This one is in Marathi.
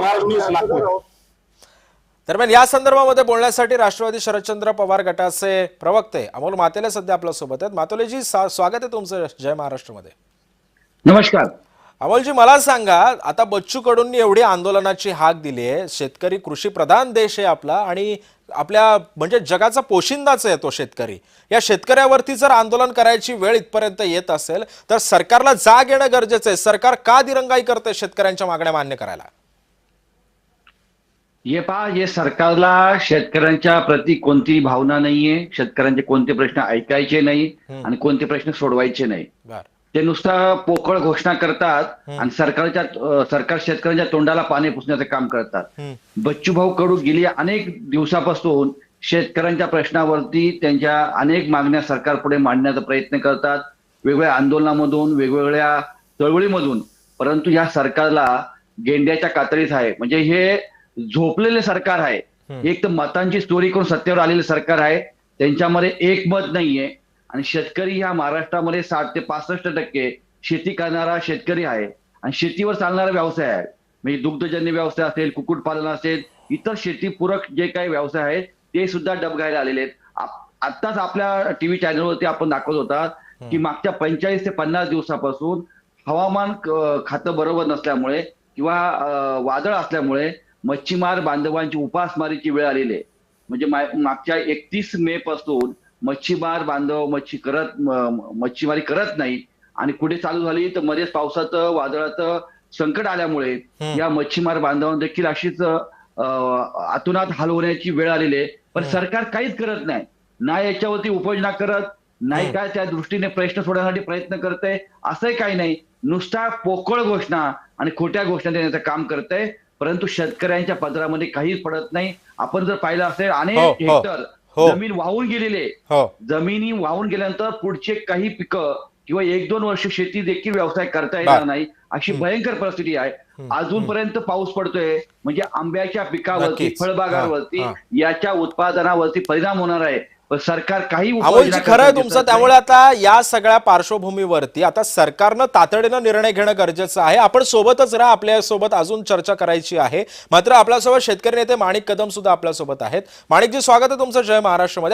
महाराष्ट्र न्यूज नागपूर। दरम्यान या संदर्भामध्ये बोलण्यासाठी राष्ट्रवादी शरदचंद्र पवार गटाचे प्रवक्ते अमोल मातेले सध्या आपल्या सोबत आहेत। मातेलेजी, स्वागत आहे तुमचं जय महाराष्ट्रमध्ये। नमस्कार अमोलजी, मला सांगा, आता बच्चू कडूंनी एवढी आंदोलनाची हाक दिली आहे, शेतकरी कृषी प्रधान देश आहे आपला आणि आपल्या म्हणजे जगाचा पोशिंदाच आहे तो शेतकरी। या शेतकऱ्यावरती जर आंदोलन करायची वेळ इथपर्यंत येत असेल तर सरकारला जाग येणं गरजेचं आहे। सरकार का दिरंगाई करते शेतकऱ्यांच्या मागण्या मान्य करायला? हे सरकारला शेतकऱ्यांच्या प्रति कोणती भावना नाहीये, शेतकऱ्यांचे कोणते प्रश्न ऐकायचे नाही आणि कोणते प्रश्न सोडवायचे नाही। ते नुसता पोकळ घोषणा करतात आणि सरकार शेतकऱ्यांच्या तोंडाला पाणी पुसण्याचं काम करतात। बच्चूभाऊ कडू गेली अनेक दिवसापासून शेतकऱ्यांच्या प्रश्नावरती त्यांच्या अनेक मागण्या सरकारपुढे मांडण्याचा प्रयत्न करतात, वेगवेगळ्या आंदोलनामधून, वेगवेगळ्या चळवळीमधून। परंतु या सरकारला गेंड्याच्या कातडीत आहे, म्हणजे हे झोपलेले सरकार आहे। एक तर मतांची चोरी करून सत्तेवर आलेले सरकार आहे, त्यांच्यामध्ये एकमत नाहीये आणि शेतकरी ह्या महाराष्ट्रामध्ये 60 ते 65% शेती करणारा शेतकरी आहे आणि शेतीवर चालणारा व्यवसाय आहे। म्हणजे दुग्धजन्य व्यवसाय असेल, कुक्कुटपालन असेल, इतर शेतीपूरक जे काही व्यवसाय आहेत ते सुद्धा डबघाईला आलेले आहेत। आत्ताच आपल्या टीव्ही चॅनलवरती आपण दाखवत होता की मागच्या 45 ते 50 दिवसापासून हवामान खातं बरोबर नसल्यामुळे किंवा वादळ असल्यामुळे मच्छीमार बांधवांची उपासमारीची वेळ आलेली आहे। म्हणजे मागच्या 31 मे पासून मच्छीमार बांधव मच्छीमारी करत नाही आणि कुठे चालू झाली तर मध्येच पावसाचं वादळाचं संकट आल्यामुळे या मच्छीमार बांधवांना देखील अशीच अतोनात हाल होण्याची वेळ आलेली आहे। पण सरकार काहीच करत नाही, ना याच्यावरती उपाययोजना करत नाही, काय त्या दृष्टीने प्रश्न सोडवण्यासाठी प्रयत्न करतंय असंही काही नाही। नुसता पोकळ घोषणा आणि खोट्या घोषणा देण्याचं काम करतंय, परंतु शेतकऱ्यांच्या पदरामध्ये काहीच पडत नाही। आपण जर पाहिलं असेल अनेक हेक्टर जमीन वाहून गेलेले, जमिनी वाहून गेल्यानंतर पुढचे काही पिकं किंवा 1-2 वर्ष शेती देखील व्यवसाय करता येणार नाही, अशी भयंकर परिस्थिती आहे। अजूनपर्यंत पाऊस पडतोय म्हणजे आंब्याच्या पिकावरती, फळबागांवरती, याच्या उत्पादनावरती परिणाम होणार आहे, पण सरकार काही अमोलजी, खरं आहे तुमचं। त्यामुळे आता या सगळ्या पार्श्वभूमीवरती आता सरकारनं तातडीनं निर्णय घेणं गरजेचं आहे। आपण सोबतच राहा, आपल्या सोबत अजून चर्चा करायची आहे। मात्र आपल्यासोबत शेतकरी नेते माणिक कदम सुद्धा आपल्यासोबत आहेत। माणिकजी, स्वागत आहे तुमचं जय महाराष्ट्रमध्ये।